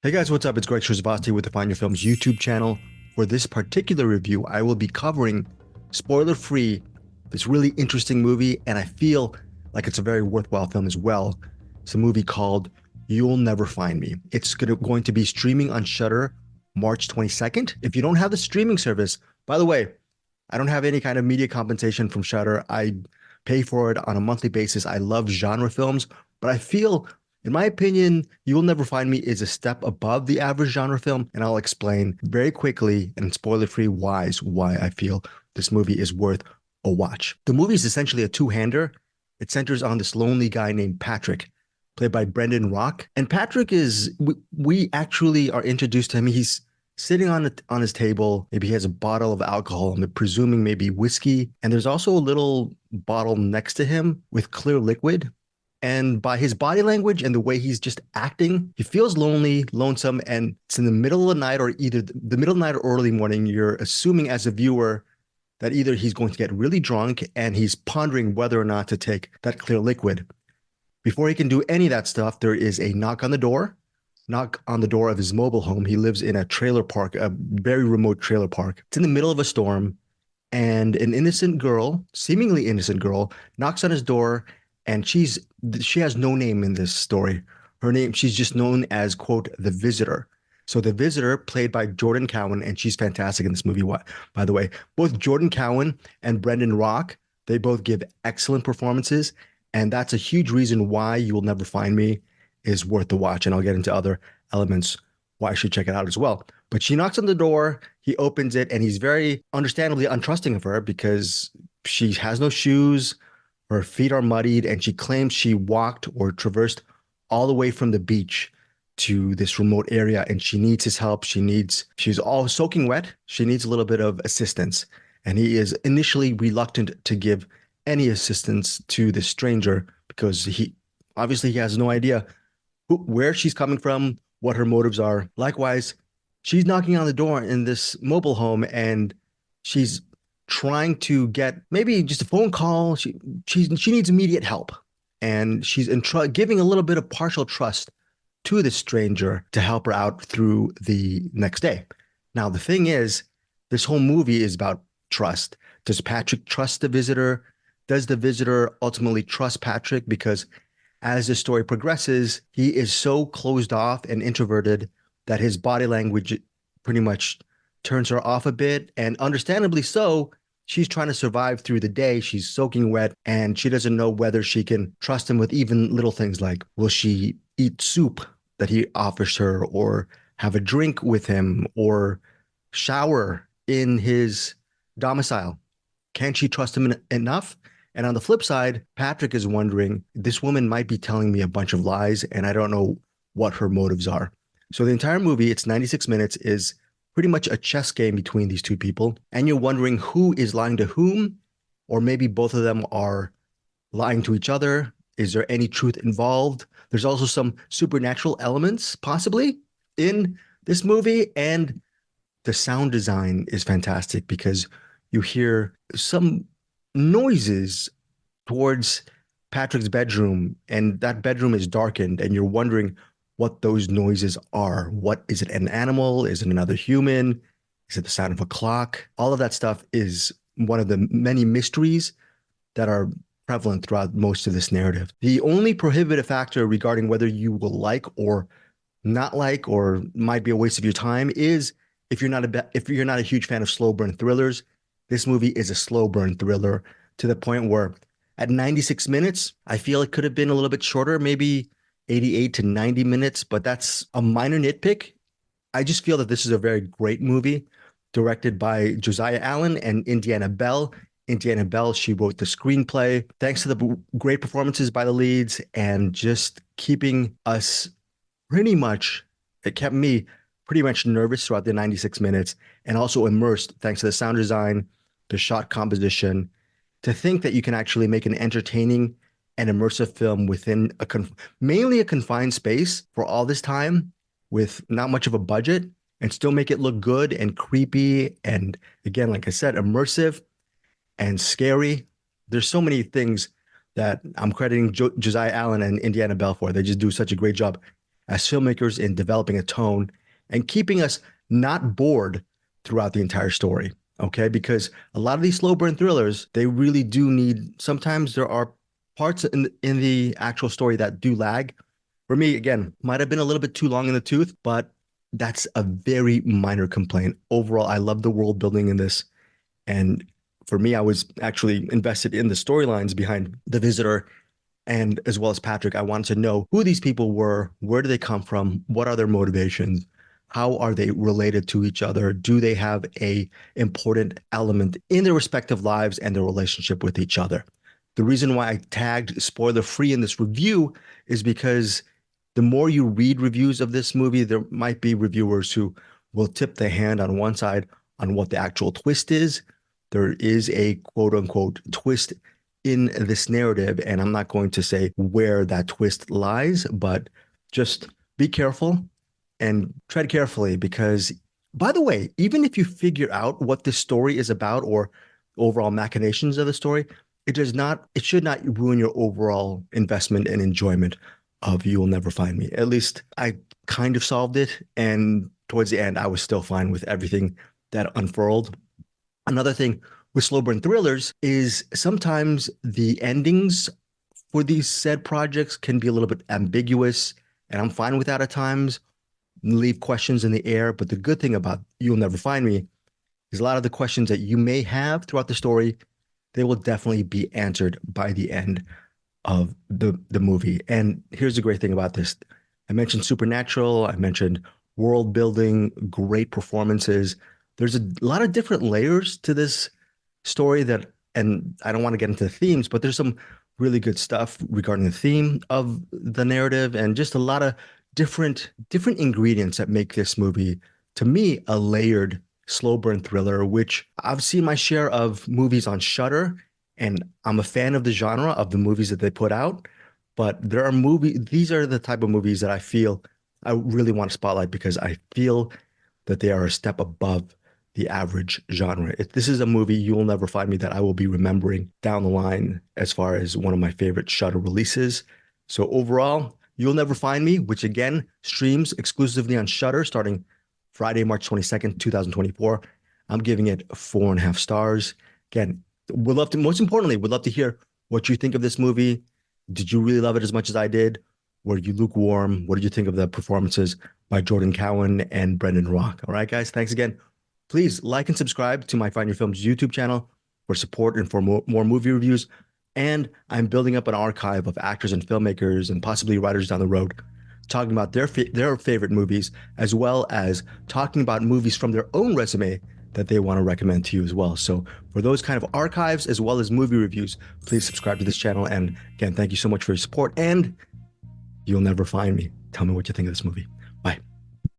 Hey guys, what's up? It's Greg Shuzbasti with the Find Your Films YouTube channel. For this particular review, I will be covering, spoiler-free, this really interesting movie, and I feel like it's a very worthwhile film as well. It's a movie called You'll Never Find Me. It's going to be streaming on Shudder March 22nd. If you don't have the streaming service, by the way, I don't have any kind of media compensation from Shudder. I pay for it on a monthly basis. I love genre films, but I feel, in my opinion, You Will Never Find Me is a step above the average genre film, and I'll explain very quickly and spoiler-free why I feel this movie is worth a watch. The movie is essentially a two-hander. It centers on this lonely guy named Patrick, played by Brendan Rock. And Patrick is, we actually are introduced to him. He's sitting on his table. Maybe he has a bottle of alcohol. I'm presuming maybe whiskey. And there's also a little bottle next to him with clear liquid. And by his body language and the way he's just acting, he feels lonely, lonesome, and it's in the middle of the night or either the middle of the night or early morning. You're assuming as a viewer that either he's going to get really drunk and he's pondering whether or not to take that clear liquid. Before he can do any of that stuff, there is a knock on the door of his mobile home. He lives in a trailer park, a very remote trailer park. It's in the middle of a storm, and an innocent girl, seemingly innocent girl, knocks on his door, and she has no name in this story. Her name, she's just known as, quote, the visitor. So the visitor, played by Jordan Cowan, and she's fantastic in this movie, by the way. Both Jordan Cowan and Brendan Rock, they both give excellent performances, and that's a huge reason why You Will Never Find Me is worth the watch. And I'll get into other elements why I should check it out as well. But she knocks on the door, he opens it, and he's very understandably untrusting of her because she has no shoes, her feet are muddied, and she claims she walked or traversed all the way from the beach to this remote area, and she needs his help. She's all soaking wet. She needs a little bit of assistance. And he is initially reluctant to give any assistance to this stranger because he obviously he has no idea where she's coming from, what her motives are. Likewise, she's knocking on the door in this mobile home and she's trying to get maybe just a phone call. She needs immediate help, and she's giving a little bit of partial trust to this stranger to help her out through the next day. Now, the thing is, this whole movie is about trust. Does Patrick trust the visitor? Does the visitor ultimately trust Patrick? Because as the story progresses, he is so closed off and introverted that his body language pretty much turns her off a bit. And understandably so, she's trying to survive through the day. She's soaking wet and she doesn't know whether she can trust him with even little things like, will she eat soup that he offers her, or have a drink with him, or shower in his domicile? Can she trust him enough? And on the flip side, Patrick is wondering, this woman might be telling me a bunch of lies and I don't know what her motives are. So the entire movie, it's 96 minutes, is pretty much a chess game between these two people. And you're wondering who is lying to whom, or maybe both of them are lying to each other. Is there any truth involved? There's also some supernatural elements possibly in this movie. And the sound design is fantastic because you hear some noises towards Patrick's bedroom, and that bedroom is darkened, and you're wondering what those noises are. What is it? An animal? Is it another human? Is it the sound of a clock? All of that stuff is one of the many mysteries that are prevalent throughout most of this narrative. The only prohibitive factor regarding whether you will like or not like, or might be a waste of your time, is if you're not a huge fan of slow burn thrillers. This movie is a slow burn thriller to the point where at 96 minutes, I feel it could have been a little bit shorter, maybe 88 to 90 minutes, but that's a minor nitpick. I just feel that this is a very great movie directed by Josiah Allen and Indianna Bell. Indianna Bell, she wrote the screenplay. Thanks to the great performances by the leads and just keeping us it kept me pretty much nervous throughout the 96 minutes and also immersed thanks to the sound design, the shot composition, to think that you can actually make an entertaining and immersive film within mainly a confined space for all this time with not much of a budget and still make it look good and creepy. And again, like I said, immersive and scary. There's so many things that I'm crediting Josiah Allen and Indianna Bell for. They just do such a great job. as filmmakers in developing a tone and keeping us not bored throughout the entire story. Okay, because a lot of these slow burn thrillers, they really do need, sometimes there are parts in the actual story that do lag. For me, again, might have been a little bit too long in the tooth, but that's a very minor complaint. Overall, I love the world building in this. And for me, I was actually invested in the storylines behind The Visitor and as well as Patrick. I wanted to know who these people were, where do they come from, what are their motivations, how are they related to each other, do they have a important element in their respective lives and their relationship with each other. The reason why I tagged spoiler free in this review is because the more you read reviews of this movie, there might be reviewers who will tip the hand on one side on what the actual twist is. There is a quote unquote twist in this narrative, and I'm not going to say where that twist lies, but just be careful and tread carefully because, by the way, even if you figure out what this story is about or overall machinations of the story, it should not ruin your overall investment and enjoyment of You Will Never Find Me. At least I kind of solved it, and towards the end, I was still fine with everything that unfurled. Another thing with slow burn thrillers is sometimes the endings for these said projects can be a little bit ambiguous, and I'm fine with that at times, leave questions in the air. But the good thing about You'll Never Find Me is a lot of the questions that you may have throughout the story, they will definitely be answered by the end of the movie. And here's the great thing about this. I mentioned supernatural, I mentioned world building, great performances. There's a lot of different layers to this story that, and I don't want to get into the themes, but there's some really good stuff regarding the theme of the narrative and just a lot of different ingredients that make this movie, to me, a layered slow burn thriller, which I've seen my share of movies on Shudder, and I'm a fan of the genre of the movies that they put out. But there are these are the type of movies that I feel I really want to spotlight because I feel that they are a step above the average genre. This is a movie, You Will Never Find Me, that I will be remembering down the line as far as one of my favorite Shudder releases. So overall, You'll Never Find Me, which again streams exclusively on Shudder starting Friday, March 22nd, 2024. I'm giving it 4.5 stars. Again, most importantly, would love to hear what you think of this movie. Did you really love it as much as I did? Were you lukewarm? What did you think of the performances by Jordan Cowan and Brendan Rock? All right, guys, thanks again. Please like and subscribe to my Find Your Films YouTube channel for support and for more movie reviews. And I'm building up an archive of actors and filmmakers and possibly writers down the road talking about their favorite movies, as well as talking about movies from their own resume that they want to recommend to you as well. So for those kind of archives, as well as movie reviews, please subscribe to this channel. And again, thank you so much for your support, and You'll Never Find Me. Tell me what you think of this movie.